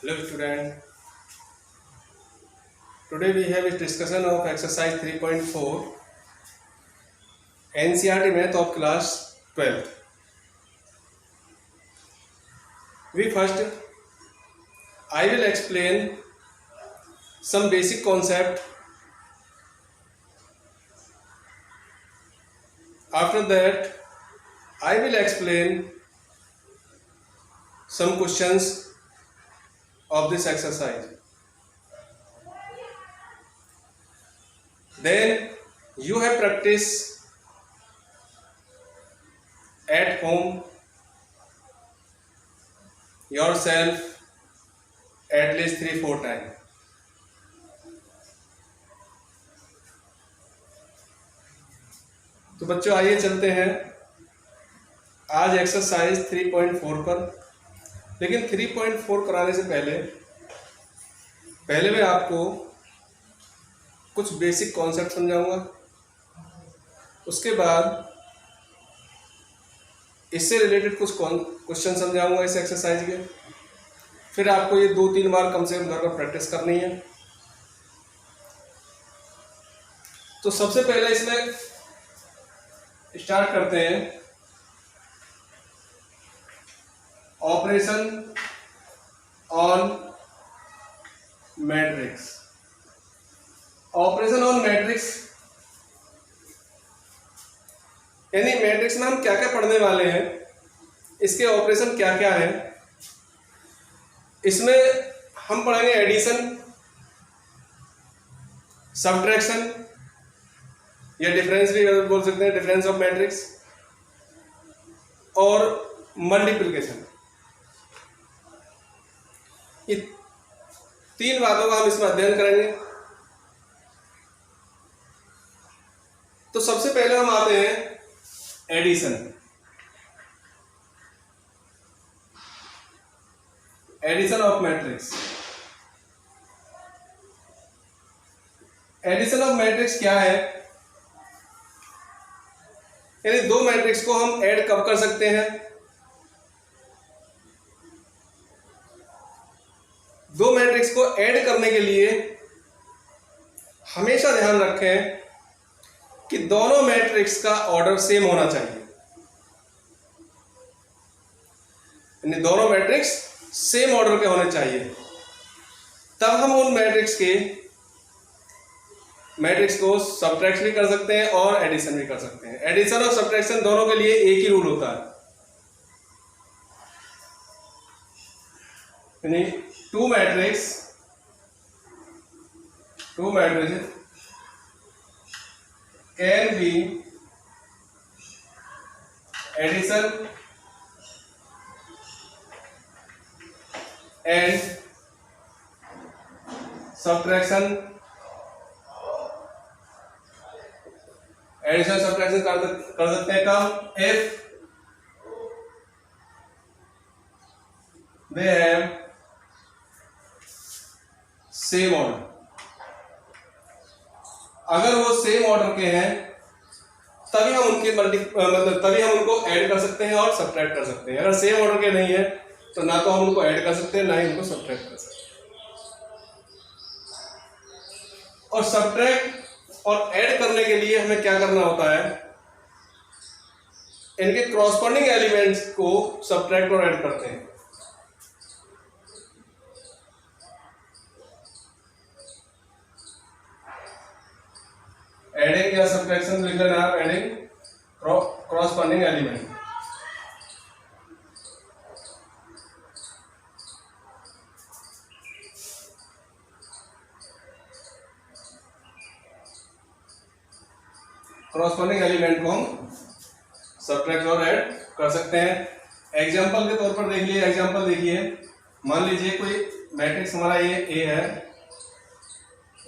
Hello student, today we have a discussion of exercise 3.4 NCERT math of class 12th. I will explain some basic concept. After that I will explain some questions of this exercise. Then you have practice at home yourself at least 3-4 times. तो बच्चों आइए चलते हैं आज exercise 3.4 पर। लेकिन 3.4 कराने से पहले मैं आपको कुछ बेसिक कॉन्सेप्ट समझाऊंगा। उसके बाद इससे रिलेटेड कुछ क्वेश्चन समझाऊंगा इस एक्सरसाइज के। फिर आपको ये 2-3 बार कम से कम घर पर प्रैक्टिस करनी है। तो सबसे पहले इसमें स्टार्ट करते हैं operation on matrix. Operation on matrix यानी मैट्रिक्स में हम क्या क्या पढ़ने वाले हैं, इसके ऑपरेशन क्या क्या है। इसमें हम पढ़ेंगे एडिशन, सब्ट्रैक्शन या डिफरेंस भी बोल सकते हैं, डिफरेंस ऑफ मैट्रिक्स, और मल्टीप्लिकेशन। ये 3 बातों का हम इसमें अध्ययन करेंगे। तो सबसे पहले हम आते हैं addition. Addition of matrix. Addition of matrix क्या है, यानी 2 मैट्रिक्स को हम ऐड कब कर सकते हैं। 2 मैट्रिक्स को ऐड करने के लिए हमेशा ध्यान रखें कि दोनों मैट्रिक्स का ऑर्डर सेम होना चाहिए, यानी दोनों मैट्रिक्स सेम ऑर्डर के होने चाहिए। तब हम उन मैट्रिक्स को सब्ट्रैक्ट भी कर सकते हैं और एडिशन भी कर सकते हैं। एडिशन और सब्ट्रैक्शन दोनों के लिए एक ही रूल होता है, यानी two matrix can be addition and subtraction. Addition subtraction कर सकते हैं कब, if they have same order. अगर वो सेम ऑर्डर के हैं तभी हम तभी हम उनको ऐड कर सकते हैं और सब्ट्रैक्ट कर सकते हैं। अगर सेम ऑर्डर के नहीं है तो ना तो हम उनको ऐड कर सकते हैं ना ही उनको सब्ट्रैक्ट कर सकते हैं। और सब्ट्रैक्ट और ऐड करने के लिए हमें क्या करना होता है, इनके क्रॉसपोंडिंग एलिमेंट्स को सब्ट्रैक्ट और ऐड करते हैं। एडिंग या सब्ट्रैक्शन लिख लेना आप, adding corresponding element. Corresponding element को हम सब्ट्रैक्ट और ऐड कर सकते हैं। एग्जांपल के तौर पर देख लीजिए, एग्जांपल देखिए, मान लीजिए कोई मैट्रिक्स हमारा ये ए है,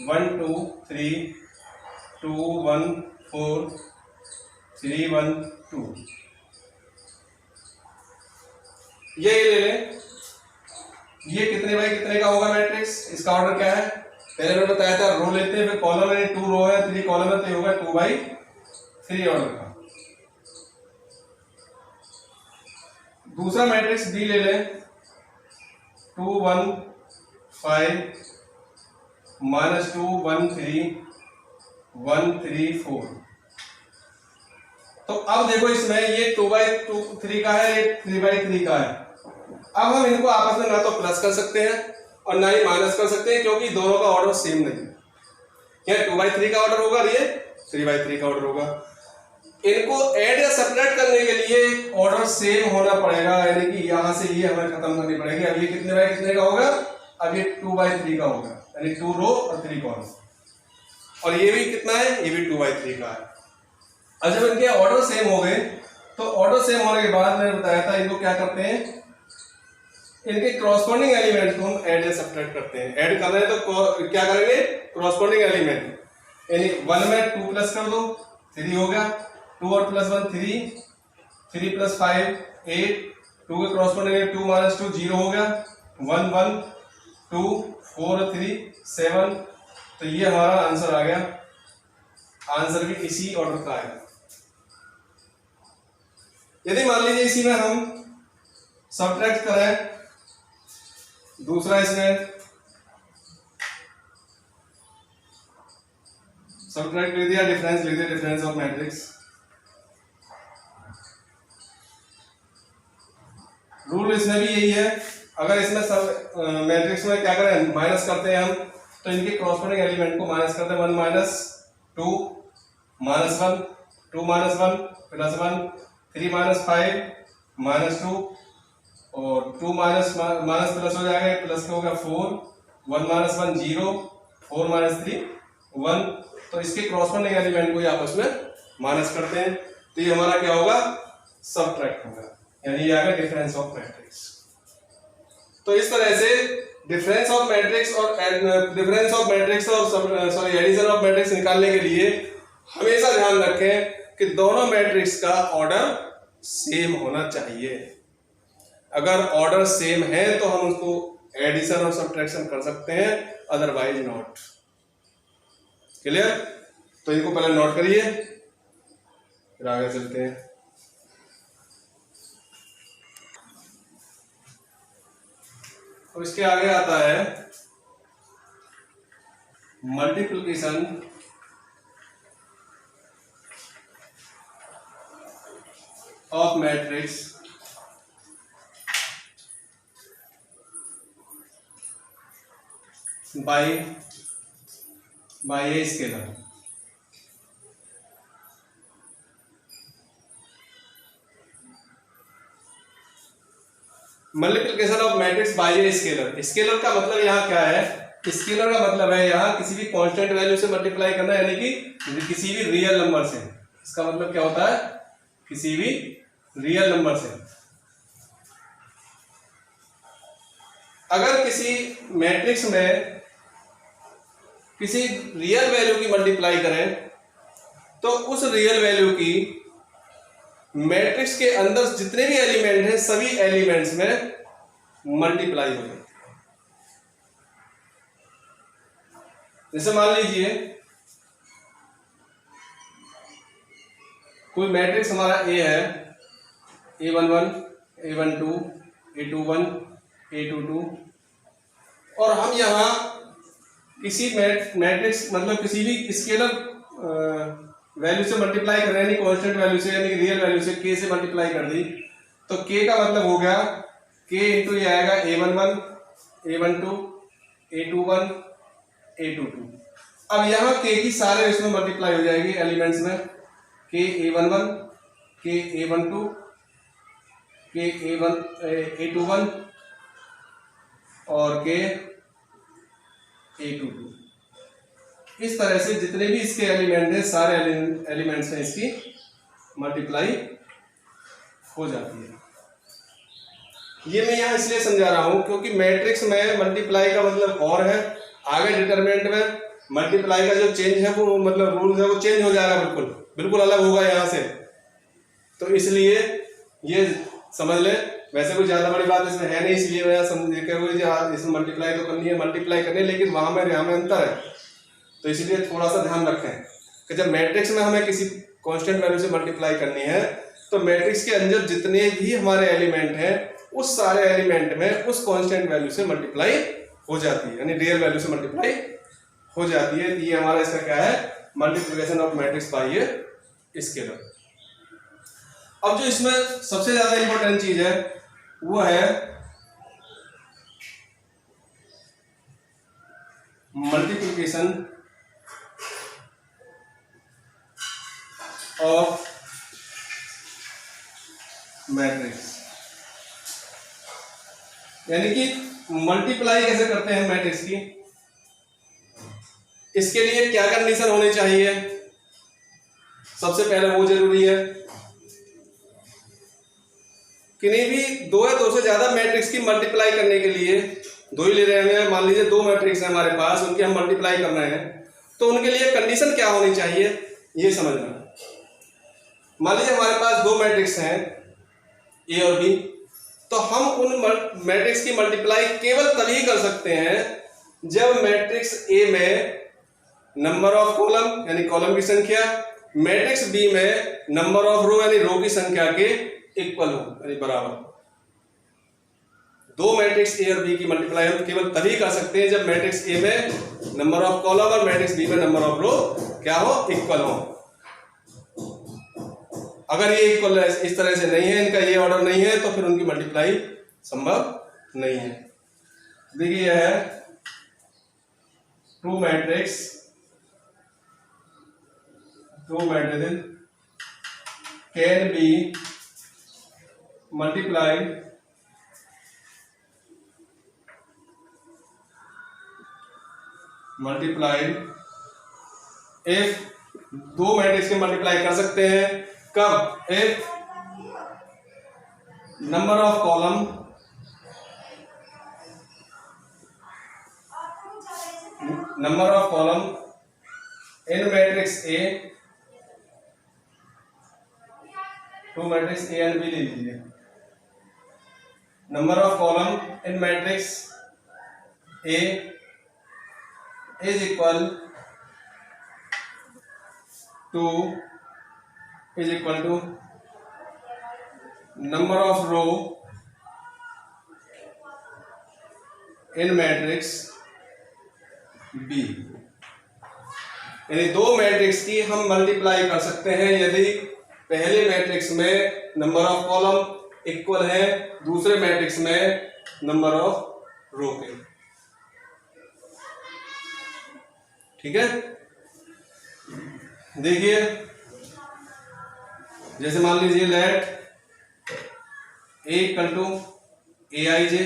1 2 3 2 1 4 3 1 2। ये ले लें, ये कितने बाई कितने का होगा मैट्रिक्स। इसका ऑर्डर क्या है, पहले मैंने बताया था रो लेते हैं, फिर कॉलम है, 2 रो है 3 कॉलम है, तो ये होगा 2/3 ऑर्डर का। दूसरा मैट्रिक्स बी ले लें, 2 1 5 -2 1 3 1 3 4। तो अब देखो इसमें ये 2/3 का है, ये 3/3 का है। अब हम इनको आपस में ना तो प्लस कर सकते हैं और ना ही माइनस कर सकते हैं, क्योंकि दोनों का ऑर्डर सेम नहीं है। ये 2/3 का ऑर्डर होगा और ये 3/3 का ऑर्डर होगा। इनको ऐड या सब्ट्रैक्ट करने के लिए ऑर्डर सेम होना पड़ेगा, यानी कि यहां से ये हमें खत्म करनी पड़ेगी। अब ये कितने बाय कितने का होगा? अब ये 2/3 का होगा, यानी 2 रो और 3 कॉलम। और ये भी कितना है? ये भी 2/3 का है। अब जब इनके ऑर्डर सेम हो गए तो ऑर्डर सेम होने के बाद मैंने बताया था इनको क्या करते हैं, इनके क्रॉसपोंडिंग एलिमेंट को हम ऐड या सब्ट्रैक्ट करते हैं। ऐड कर रहे हैं तो क्या करेंगे? क्रॉसपोंडिंग एलिमेंट, यानी 1 में 2 प्लस कर दो, 3 हो गया। 2 और प्लस 1 3, 3 प्लस 5 8, 2 के क्रॉसपोंडिंग 2 - 2 0 हो गया। 1 1 2 4 और 3 7। तो ये हमारा आंसर आ गया। आंसर भी इसी ऑर्डर का आएगा। यदि मान लीजिए इसी में हम सब्ट्रैक्ट करें, दूसरा इसमें सब्ट्रैक्ट लिख दिया, डिफरेंस लिख दिया, डिफरेंस ऑफ मैट्रिक्स। रूल इसमें भी यही है। अगर इसमें सब मैट्रिक्स में क्या करें, माइनस करते हैं हम, तो इनके क्रॉसपोंडिंग एलिमेंट को माइनस करते हैं। 1 - 2 -1 2 - 1 +1 3 - 5 -2 और 2 माइनस प्लस हो जाएगा, प्लस का होगा 4 1 - 1 0 4 - 3 1। तो इसके क्रॉसपोंडिंग एलिमेंट को आपस में माइनस करते हैं, तो ये हमारा क्या होगा? सब्ट्रैक्ट होगा, यानी ये आएगा डिफरेंस ऑफ मैट्रिक्स। तो इस तरह से डिफरेंस ऑफ मैट्रिक्स और सॉरी एडिशन ऑफ मैट्रिक्स निकालने के लिए हमेशा ध्यान रखें कि दोनों मैट्रिक्स का ऑर्डर सेम होना चाहिए। अगर ऑर्डर सेम है तो हम उसको एडिशन और सब्ट्रैक्शन कर सकते हैं, अदरवाइज नॉट। क्लियर? तो इनको पहले नोट करिए, फिर आगे चलते हैं। तो इसके आगे आता है multiplication of matrix bye a scalar. Multiplication of matrix bye a scalar. Scalar का मतलब यहाँ क्या है? स्केलर का मतलब है यहाँ किसी भी कांस्टेंट वैल्यू से मल्टीप्लाई करना, यानी कि किसी भी रियल नंबर से। इसका मतलब क्या होता है? किसी भी रियल नंबर से। अगर किसी मैट्रिक्स में किसी रियल वैल्यू की मल्टीप्लाई करें तो उस रियल वैल्यू की मैट्रिक्स के अंदर जितने भी एलिमेंट हैं सभी एलिमेंट्स में मल्टीप्लाई हो जाती है। जैसे मान लीजिए कोई मैट्रिक्स हमारा ए है, A11 A12 A21 A22, और हम यहाँ किसी मैट्रिक्स मतलब किसी भी स्केलर वैल्यू से मल्टीप्लाई कर रहे हैं, यानी कांस्टेंट वैल्यू से, यानी रियल वैल्यू से k से मल्टीप्लाई कर दी, तो k का मतलब हो गया k इंटू ये आएगा A11 A12 A21 A22। अब यहाँ k की सारे इसमें मल्टीप्लाई हो जाएगी एलिमेंट्स में, k A11 k A12 k A21 और k A22। इस तरह से जितने भी इसके एलिमेंट हैं सारे एलिमेंट्स में इसकी मल्टीप्लाई हो जाती है। ये मैं यहाँ इसलिए समझा रहा हूं क्योंकि मैट्रिक्स में मल्टीप्लाई का मतलब और है, आगे डिटरमिनेंट में मल्टीप्लाई का जो चेंज है वो मतलब रूल है वो चेंज हो जाएगा, बिल्कुल अलग होगा यहाँ से। तो इसलिए ये समझ ले, वैसे कोई ज्यादा बड़ी बात इसमें है नहीं, इसलिए मैं समझ के इसमें मल्टीप्लाई तो करनी है, मल्टीप्लाई करनी है, लेकिन वहां में यहाँ में अंतर है। तो इसलिए थोड़ा सा ध्यान रखें कि जब मैट्रिक्स में हमें किसी कांस्टेंट वैल्यू से मल्टीप्लाई करनी है तो मैट्रिक्स के अंदर जितने भी हमारे एलिमेंट हैं उस सारे एलिमेंट में उस कांस्टेंट वैल्यू से मल्टीप्लाई हो जाती है, यानी रियल वैल्यू से मल्टीप्लाई हो जाती है। ये हमारा इसका क्या है, multiplication of matrix bye a scalar. अब जो इसमें सबसे ज्यादा इंपॉर्टेंट चीज है वो है मल्टीप्लिकेशन ऑफ मैट्रिक्स, यानी कि मल्टीप्लाई कैसे करते हैं मैट्रिक्स की। इसके लिए क्या कंडीशन होनी चाहिए, सबसे पहले वो जरूरी है कि नहीं भी दो या दो से ज्यादा मैट्रिक्स की मल्टीप्लाई करने के लिए, दो ही ले रहे हैं, मान लीजिए दो मैट्रिक्स है हमारे पास, उनकी हम मल्टीप्लाई करना है, तो उनके लिए कंडीशन क्या होनी चाहिए ये समझना। मान लीजिए हमारे पास दो मैट्रिक्स हैं ए और बी, तो हम उन मैट्रिक्स की मल्टीप्लाई केवल तभी कर सकते हैं जब मैट्रिक्स ए में नंबर ऑफ कॉलम यानी कॉलम की संख्या मैट्रिक्स बी में नंबर ऑफ रो यानी रो की संख्या के इक्वल हो यानी बराबर। दो मैट्रिक्स ए और बी की मल्टीप्लाई हम केवल तभी कर सकते हैं जब मैट्रिक्स ए में नंबर ऑफ कॉलम और मैट्रिक्स बी में नंबर ऑफ रो क्या हो, इक्वल हो। अगर ये इक्वल इस तरह से नहीं है, इनका ये ऑर्डर नहीं है, तो फिर उनकी मल्टीप्लाई संभव नहीं है। देखिए यह है two matrix can be multiplied if, दो मैट्रिक्स के मल्टीप्लाई कर सकते हैं कब, if number of column in matrix A, two matrix A and B ले लीजिए, number of column in matrix A is equal to number of row in matrix B. यानी दो मैट्रिक्स की हम मल्टीप्लाई कर सकते हैं यदि पहले मैट्रिक्स में नंबर ऑफ कॉलम इक्वल है दूसरे मैट्रिक्स में नंबर ऑफ रो के। ठीक है, देखिए जैसे मान लीजिए let A equal to A I J,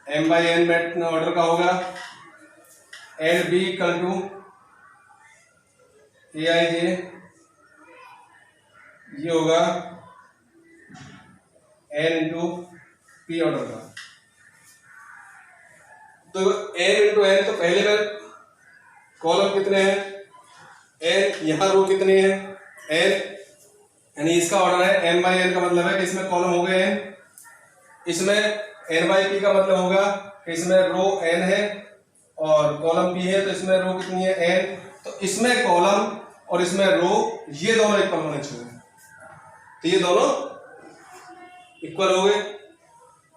M by N mat order का होगा, and B equal to A I J, ये होगा एन इंटू पी ऑर्डर का। तो एन इंटू एन, तो पहले में कॉलम कितने हैं एन, यहां रो कितने हैं एन, यानी इसका ऑर्डर है एम बाई एन, का मतलब है कि इसमें कॉलम हो गए एन, इसमें एन बाई पी का मतलब होगा कि इसमें रो एन है और कॉलम पी है, तो इसमें रो कितनी है एन, तो इसमें कॉलम और इसमें रो ये दोनों इक्वल होने चाहिए, तो ये दोनों इक्वल हो गए,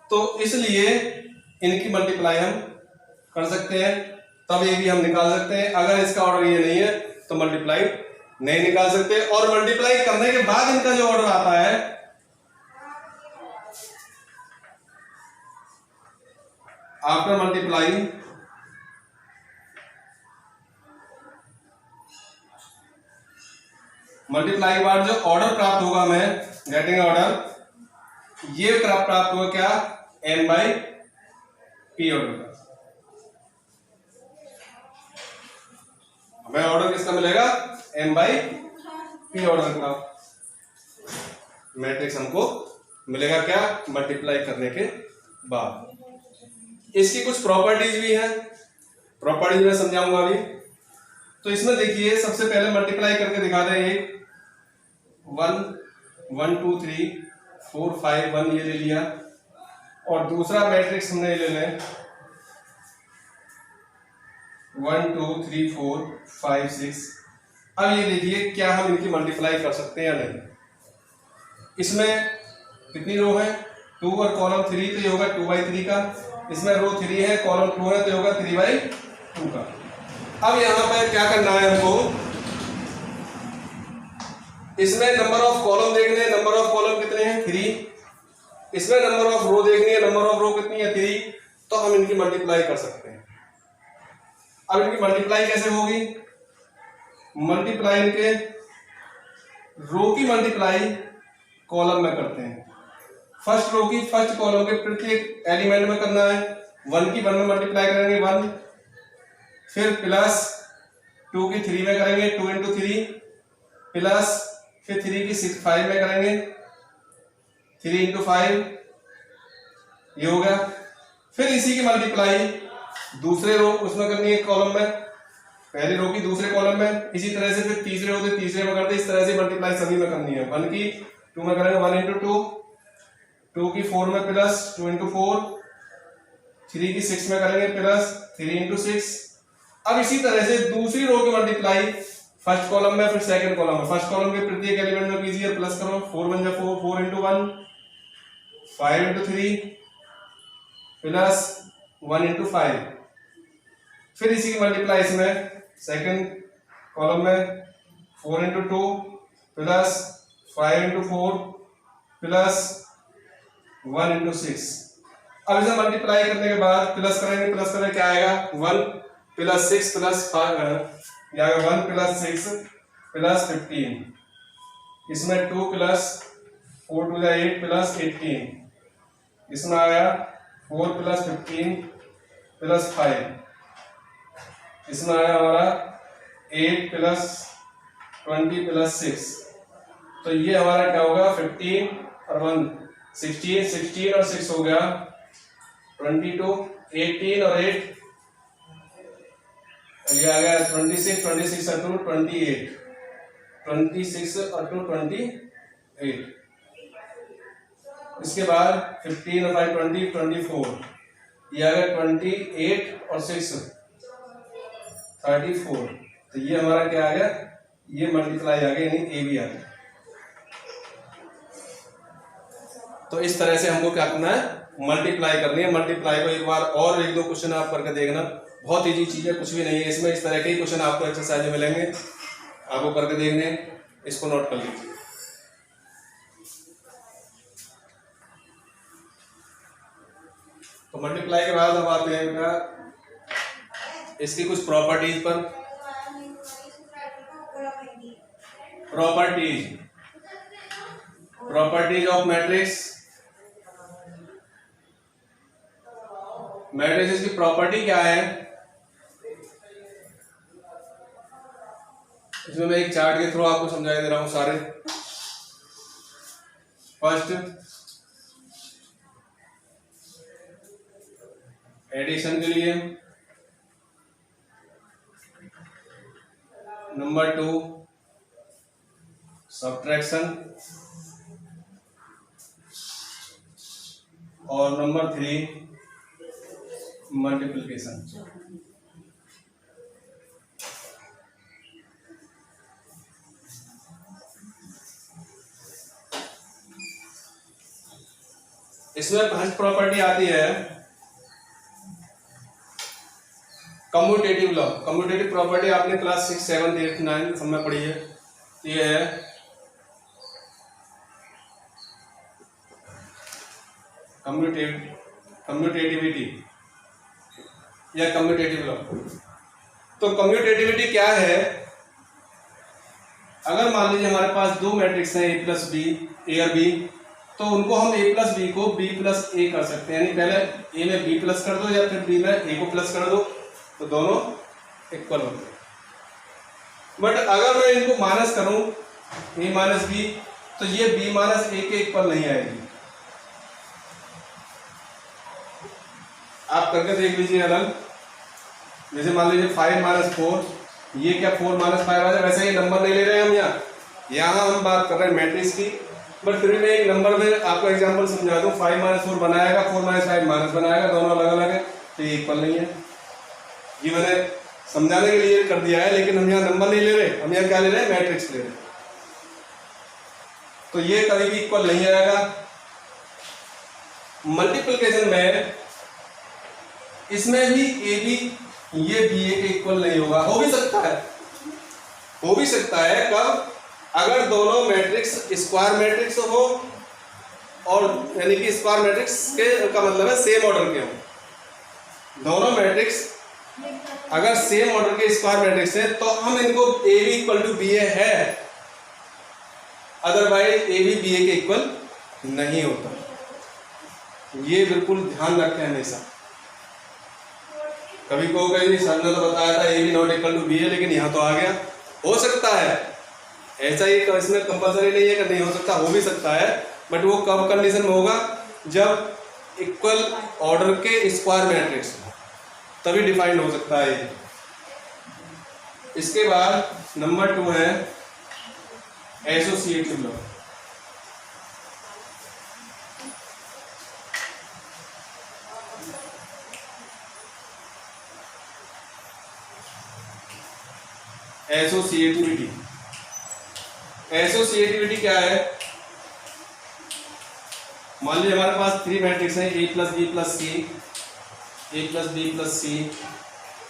तो इसलिए इनकी मल्टीप्लाई हम कर सकते हैं, तब ये भी हम निकाल सकते हैं। अगर इसका ऑर्डर ये नहीं है तो मल्टीप्लाई नहीं निकाल सकते। और मल्टीप्लाई करने के बाद इनका जो ऑर्डर आता है आफ्टर मल्टीप्लाई, मल्टीप्लाई के बाद जो ऑर्डर प्राप्त होगा हमें, गेटिंग ऑर्डर, ये प्राप्त होगा क्या, एम बाई पी ऑर्डर का। हमें ऑर्डर किसका मिलेगा, एम बाई पी ऑर्डर का मैट्रिक्स हमको मिलेगा क्या, मल्टीप्लाई करने के बाद। इसकी कुछ प्रॉपर्टीज भी हैं, प्रॉपर्टीज मैं समझाऊंगा अभी। तो इसमें देखिए सबसे पहले मल्टीप्लाई करके दिखा दें, एक 1 1 2 3 4 5 1 ये ले लिया, और दूसरा मैट्रिक्स हमने ले लें 1 2 3 4 5 6। अब ये देखिए क्या हम इनकी मल्टीप्लाई कर सकते हैं या नहीं। इसमें कितनी रो है 2 और कॉलम 3, तो ये होगा 2 बाई 3 का, इसमें रो 3 है, कॉलम 2 है, तो होगा 3/2 का। अब यहाँ पर क्या करना है हमको, इसमें नंबर ऑफ कॉलम देखने हैं, नंबर ऑफ कॉलम कितने हैं 3, इसमें नंबर ऑफ रो देखनी है, नंबर ऑफ रो कितनी है 3, तो हम इनकी मल्टीप्लाई कर सकते हैं। अब इनकी मल्टीप्लाई कैसे होगी, मल्टीप्लाई इनके रो की मल्टीप्लाई कॉलम में करते हैं। फर्स्ट रो की फर्स्ट कॉलम के प्रत्येक एलिमेंट में करना है, 1 की 1 में मल्टीप्लाई करेंगे 1, फिर प्लस 2 की 3 में करेंगे 2 इंटू 3, प्लस फिर 3 की 5 में करेंगे 3 इंटू 5, ये हो गया। फिर इसी की मल्टीप्लाई दूसरे रो उसमें करनी है कॉलम में, पहले रो की दूसरे कॉलम में, इसी तरह से फिर तीसरे रो से तीसरे में करते, इस तरह से मल्टीप्लाई सभी में करनी है। 1 की 2 में करेंगे 1 इंटू 2, 2 की 4 में प्लस 2 इंटू 4, 3 की 6 में करेंगे प्लस 3 इंटू 6। अब इसी तरह से दूसरी रो की मल्टीप्लाई फर्स्ट कॉलम में फिर सेकंड कॉलम में, फर्स्ट कॉलम के प्रत्येक एलिमेंट में कीजिए, प्लस करो 4 1 जा 4, 4 इंटू 1, 5 इंटू 3 प्लस 1 इंटू 5, फिर इसी की मल्टीप्लाई इसमें सेकंड कॉलम में 4 into 2 plus 5 into 4 plus 1 into 6। अब इसे मल्टीप्लाई करने के बाद प्लस करेंगे, प्लस करेंगे क्या आएगा 1 प्लस 6 प्लस 5, या 1 प्लस 6 प्लस 15, इसमें 2 प्लस 4 टू 8 प्लस 18, इसमें आया 4 प्लस 15 प्लस 5, इसमें आया हमारा 8 प्लस 20 प्लस 6, तो ये हमारा क्या होगा 15 और 1 16, 16 और 6 हो गया 22, 18 और 8 ये आ गया 26, 26 और 2 28, 26 और 2 28, इसके बाद 15 और 5 20 24, ये आ गया 28 और 6 34, तो ये हमारा क्या आ गया, ये मल्टीप्लाई आ गया, यानी ए भी आ गया। तो इस तरह से हमको क्या करना है, मल्टीप्लाई करनी है। मल्टीप्लाई को एक बार और 1-2 क्वेश्चन आप करके देखना, बहुत इजी चीज है, कुछ भी नहीं है इसमें। इस तरह के ही क्वेश्चन आपको एक्सरसाइज में मिलेंगे, आपको करके देखने, इसको नोट कर लीजिए। तो मल्टीप्लाई के बाद अब आते हैं इसकी कुछ प्रॉपर्टीज पर। Properties of matrix. मैट्रिक्स की प्रॉपर्टी क्या है, इसमें मैं एक चार्ट के थ्रू आपको समझा दे रहा हूं सारे। फर्स्ट एडिशन के लिए, नंबर 2 सब्ट्रैक्शन, और नंबर 3 मल्टीप्लिकेशन। इसमें फर्स्ट प्रॉपर्टी आती है कम्यूटेटिव लॉ। कम्यूटेटिव प्रॉपर्टी आपने क्लास 6, 7, 8, 9 सब में पढ़ी है। ये है कम्यूटेटिविटी या कम्यूटेटिव लॉ। तो कम्यूटेटिविटी क्या है, अगर मान लीजिए हमारे पास 2 मैट्रिक्स हैं a प्लस बी, ए और बी, तो उनको हम a प्लस बी को b प्लस ए कर सकते हैं, यानी पहले a में b प्लस कर दो या फिर b में a को प्लस कर दो, तो दोनों इक्वल होते हैं। बट अगर मैं इनको माइनस करूं a माइनस बी, तो ये b माइनस ए के इक्वल नहीं आएगी। आप करके देख लीजिए अलग, जैसे मान लीजिए 5 माइनस 4, ये क्या 4 माइनस 5 आ जाए, वैसे ये नंबर नहीं ले रहे हैं हम यहाँ हम बात कर रहे हैं मैट्रिक्स की। बट फिर मैं एक नंबर में आपको एग्जांपल समझा दूं, 5 माइनस 4 बनाएगा, 4 माइनस 5 माइनस बनाएगा, दोनों अलग अलग है, तो ये इक्वल नहीं है। ये मैंने समझाने के लिए कर दिया है, लेकिन हम यहाँ नंबर नहीं ले रहे, हम यहाँ क्या ले रहे हैं, मैट्रिक्स ले रहे हैं। तो ये कभी भी इक्वल नहीं आएगा। मल्टीप्लिकेशन में इसमें भी ए बी ये बी ए के इक्वल नहीं होगा। हो भी सकता है, हो भी सकता है कब, अगर दोनों मैट्रिक्स स्क्वायर मैट्रिक्स हो, और यानी कि स्क्वायर मैट्रिक्स के का मतलब है सेम ऑर्डर के हो। दोनों मैट्रिक्स अगर सेम ऑर्डर के स्क्वायर मैट्रिक्स है तो हम इनको A B equal to B A है, otherwise A B B A के इक्वल नहीं होता। ये बिल्कुल ध्यान रखें हमेशा। कभी को कहीं सर ने तो बताया था A B not equal to B A, लेकिन यहाँ तो आ गया। हो सकता है ऐसा ही, तो इसमें कंपलसरी नहीं है कि नहीं हो सकता, हो भी सकता है, बट वो कब कंडीशन में होगा, जब इक्वल ऑर्डर के स्क्वायर मैट्रिक्स तभी डिफाइंड हो सकता है। इसके बाद नंबर 2 है एसोसिएटिव लॉ। एसोसिएटिविटी, एसोसिएटिविटी क्या है? मान लीजिए हमारे पास 3 मैट्रिक्स हैं, ए प्लस बी प्लस सी, ए प्लस बी प्लस सी।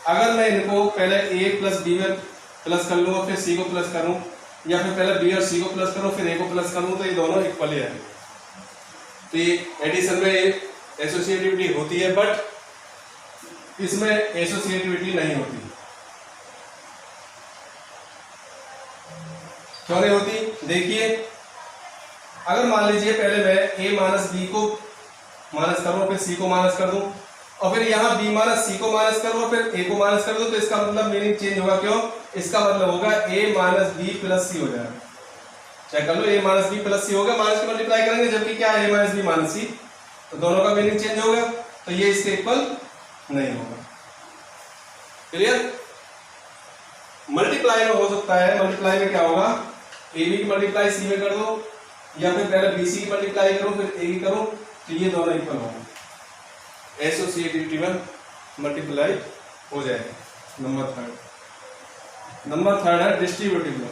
अगर मैं इनको पहले ए प्लस बी में प्लस कर लूँ और फिर सी को प्लस करूँ, या फिर पहले बी और सी को प्लस करूँ फिर ए को प्लस करूँ, तो ये दोनों इक्वल ही है। तो ये एडिशन में एसोसिएटिविटी होती है, बट इसमें एसोसिएटिविटी नहीं होती। क्यों नहीं होती? देखिए, अगर मान लीजिए पहले मैं a माइनस बी को माइनस करूँ, फिर c को माइनस कर दूं, और फिर यहाँ b माइनस सी को माइनस करूँ और फिर a को माइनस कर दूं, तो इसका मतलब मीनिंग चेंज होगा। क्यों? इसका मतलब होगा a माइनस बी प्लस सी हो जाएगा। चेक कर लो, a माइनस बी प्लस सी होगा, माइनस की मल्टीप्लाई करेंगे, जबकि क्या है a माइनस बी माइनस सी, तो दोनों का मीनिंग चेंज होगा, तो ये इसके इक्वल नहीं होगा। क्लियर? मल्टीप्लाई में हो सकता है, मल्टीप्लाई में क्या होगा, ए बी की मल्टीप्लाई सी में कर दो, या फिर पहले बी सी की मल्टीप्लाई करो फिर ए की करो, तो ये दोनों इक्वल होंगे। एसोसिएटिविटी में मल्टीप्लाई हो जाएगा। नंबर थर्ड है डिस्ट्रीब्यूटिव लॉ।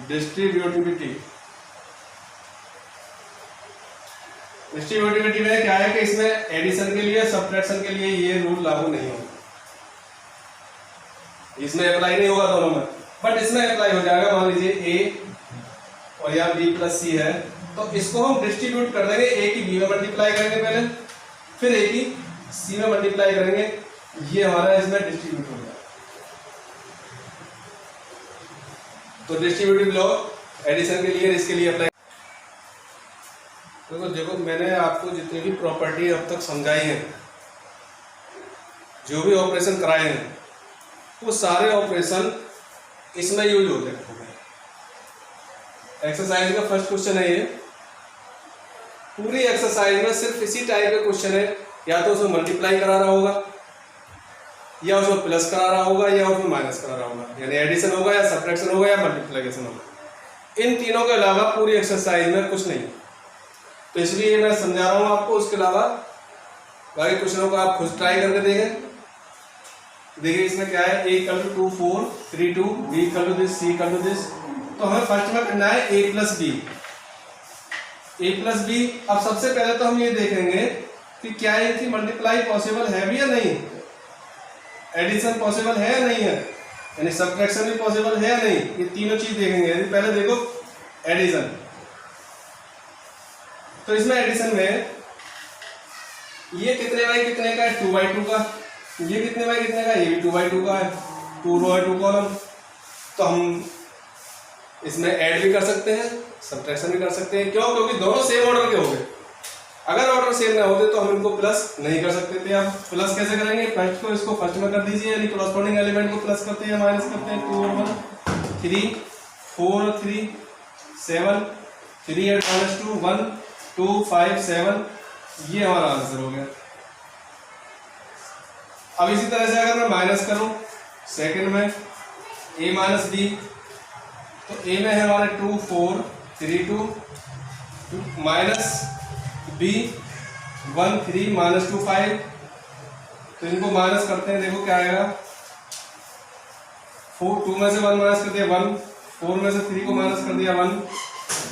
डिस्ट्रीब्यूटिविटी, डिस्ट्रीब्यूटिविटी में क्या है कि इसमें एडिशन के लिए सब्ट्रैक्शन के लिए ये रूल लागू नहीं होगा, इसमें अप्लाई नहीं होगा दोनों में, बट इसमें अप्लाई हो जाएगा। मान लीजिए a और यहाँ b प्लस सी है, तो इसको हम डिस्ट्रीब्यूट कर देंगे, a की b में मल्टीप्लाई करेंगे पहले, फिर a की c में मल्टीप्लाई करेंगे, ये हमारा इसमें डिस्ट्रीब्यूट हो जाएगा। तो डिस्ट्रीब्यूटिव लॉ एडिशन के लिए, इसके लिए अप्लाई। देखो मैंने आपको जितनी भी प्रॉपर्टी अब तक समझाई है, जो भी ऑपरेशन कराए हैं, वो सारे ऑपरेशन इसमें यूज होते हैं। एक्सरसाइज का फर्स्ट क्वेश्चन है ये, पूरी एक्सरसाइज में सिर्फ इसी टाइप के क्वेश्चन है, या तो उसमें मल्टीप्लाई करा रहा होगा, या उसमें प्लस करा रहा होगा, या उसमें माइनस करा रहा होगा, यानी एडिशन होगा या सब्ट्रैक्शन होगा या मल्टीप्लिकेशन होगा। इन तीनों के अलावा पूरी एक्सरसाइज में कुछ नहीं, तो इसलिए मैं समझा रहा हूँ आपको। उसके अलावा बाकी क्वेश्चनों को आप खुद ट्राई करके देखें। देखिए इसमें क्या है, a equal to 2 4 3 2, b equal to this, c equal to this. तो हमें फर्स्ट में करना है a plus B, a plus B. अब सबसे पहले तो हम ये देखेंगे कि क्या इनकी मल्टीप्लाई पॉसिबल है भी या नहीं, एडिशन पॉसिबल है या नहीं है, यानी सब्ट्रैक्शन भी पॉसिबल है या नहीं, ये तीनों चीज देखेंगे। पहले देखो एडिशन, तो इसमें एडिशन में ये कितने बाई कितने का है, 2 बाई 2 का, ये कितने बाई कितने का, ये भी 2 बाई 2 का है, 2 रो है 2 कॉलम। तो हम इसमें ऐड भी कर सकते हैं, सब्ट्रैक्शन भी कर सकते हैं। क्यों? क्योंकि दोनों सेम ऑर्डर के हो गए। अगर ऑर्डर सेम ना होते तो हम इनको प्लस नहीं कर सकते थे। आप प्लस कैसे करेंगे, फर्स्ट को इसको फर्स्ट में कर दीजिए, यानी कॉरस्पॉन्डिंग एलिमेंट को प्लस करते हैं, माइनस करते हैं। 2 और 1 3 4 3 7 3 8 -2 1 2 5 7, ये हमारा आंसर हो गया। अब इसी तरह से अगर मैं माइनस करूं सेकंड में a माइनस बी, तो a में है हमारे 2 4 3 2 माइनस b 1 3 -2 5। तो इनको माइनस करते हैं, देखो क्या आएगा, 4 2 में से 1 माइनस कर दिया 1, 4 में से 3 को माइनस कर दिया 1,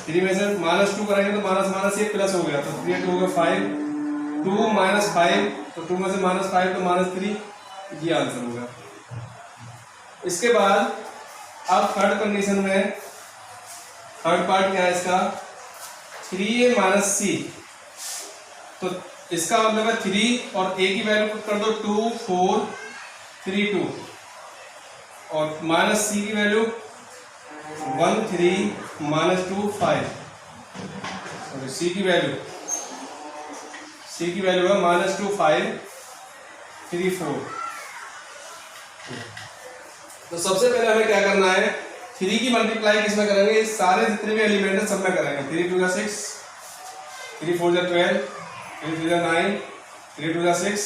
3 में से -2 करेंगे तो माइनस माइनस ये प्लस हो गया, तो 3 2 हो गया 5, 2 - 5, तो 2 में से -5 तो -3, ये आंसर होगा। इसके बाद अब थर्ड कंडीशन में थर्ड पार्ट क्या है इसका, 3a - c, तो इसका मतलब है 3 और a की वैल्यू कर दो 2 4 3 2 और माइनस c की वैल्यू 1 3 -2 5, सॉरी c की वैल्यू है -2 5 3 4। तो सबसे पहले हमें क्या करना है, 3 की मल्टीप्लाई किसमें करेंगे, इस सारे जितने भी एलिमेंट है सब में करेंगे। 3 2 6, 3 4 12, 3 3 9, 3 2 6।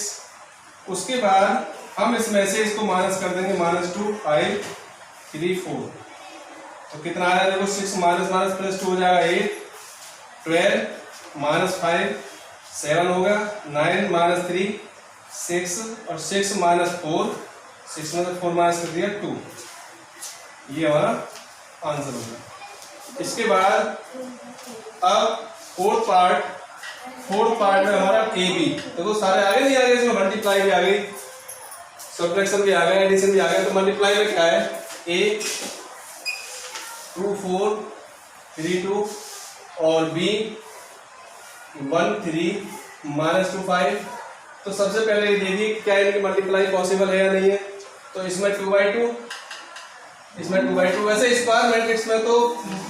उसके बाद हम इसमें से इसको माइनस कर देंगे, -2 5 3 4। तो कितना आया देखो, 6 माइनस माइनस प्लस 2 हो जाएगा 8, 12 -5 7 होगा, 9 - 3 6 और 6 - 4, 6 में से 4 माइनस कर दिया 2, ये हमारा आंसर होगा। इसके बाद अब फोर्थ पार्ट में हमारा ए बी, देखो सारे आगे नहीं आ गए, इसमें मल्टीप्लाई भी आ गई, सब्ट्रैक्शन भी आ गया, एडिशन भी आ गया। तो मल्टीप्लाई में क्या है, ए 2 4 3 2 और बी 1 3 -2 5। तो सबसे पहले ये देखिए क्या इनकी मल्टीप्लाई पॉसिबल है या नहीं है, तो इसमें 2/2, इसमें 2/2। वैसे स्क्वायर मैट्रिक्स में तो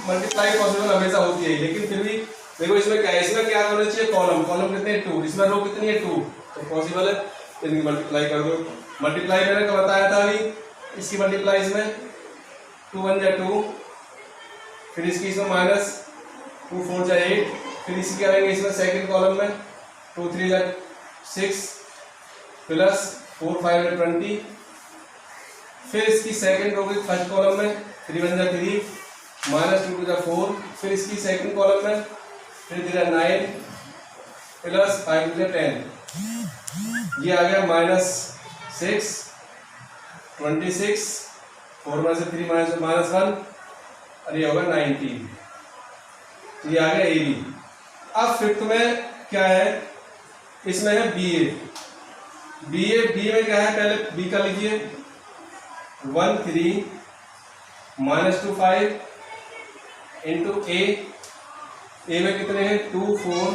मल्टीप्लाई पॉसिबल हमेशा होती है, लेकिन फिर भी देखो इसमें क्या है, इसमें क्या होना चाहिए, कॉलम कितने 2, इसमें रो कितनी है 2, तो पॉसिबल है, इनकी मल्टीप्लाई कर दो। मल्टीप्लाई मैंने कब बताया था अभी, इसकी मल्टीप्लाई इसमें 2 1 जा 2, फिर इसकी इसमें -2 4 जा 8, फिर इसकी करेंगे इसमें सेकंड कॉलम में 2 3 जा 6 प्लस 4 5 जा 20, फिर इसकी सेकंड रो की फर्स्ट कॉलम में 3 1 जा 3, -2 2 जा 4, फिर इसकी सेकंड कॉलम में 3 3 जा 9 प्लस 5 2 जा 10, ये आ गया -6 26, 4 में से 3 -1 और ये होगा 19, ये आ गया ए बी। अब फिफ्थ में क्या है, इसमें है बी ए में क्या है, पहले बी का लीजिए 1 3 -2 5 इंटू ए में कितने हैं 2 4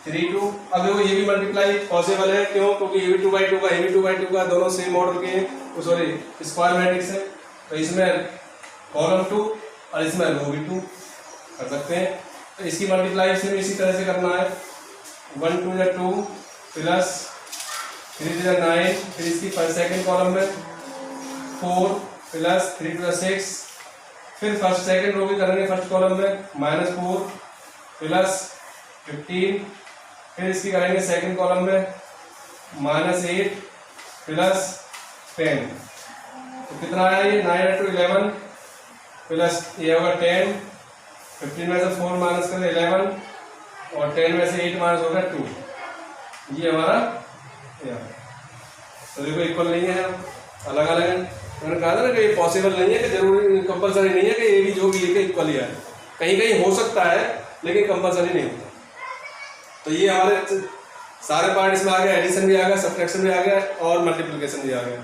3 2। अब देखो ये भी मल्टीप्लाई पॉसिबल है, क्यों, क्योंकि ये भी 2/2 का, ये भी 2/2 का, दोनों सेम मॉडल के हैं, सॉरी स्क्वायर मैट्रिक्स है, तो इसमें कॉलम 2 और इसमें रो भी 2 कर सकते हैं। तो इसकी मल्टीप्लाई से इसी तरह से करना है, 1 2 जा 2 प्लस 3 3 जा 9, फिर इसकी सेकंड कॉलम में 4 प्लस 3 2 जा 6, फिर फर्स्ट सेकंड रो भी करेंगे फर्स्ट कॉलम में -4 प्लस 15, फिर इसकी करेंगे सेकंड कॉलम में -8 प्लस 10, तो कितना आया ये 9 into 11 प्लस ये होगा 10, 15 में से 4 माइनस करें 11 और 10 में से 8 माइनस होगा 2, ये हमारा तो देखो इक्वल नहीं है, अलग अलग है। मैंने कहा था ना कि ये पॉसिबल नहीं है, कि जरूरी कंपलसरी नहीं है कि ये भी जो भी है इक्वल ही है, कहीं कहीं हो सकता है लेकिन कंपलसरी नहीं होता। तो ये हमारे सारे पार्ट इसमें आ गया, एडिशन भी आ गया, सब्ट्रैक्शन भी आ गया और मल्टीप्लिकेशन भी आ गया,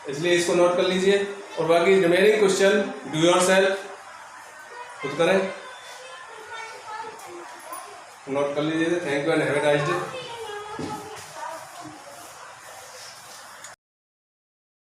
इसलिए इसको नोट कर लीजिए। और बाकी रिमेनिंग क्वेश्चन डू योरसेल्फ खुद करें, नोट कर लीजिए। Thank you and have a nice day.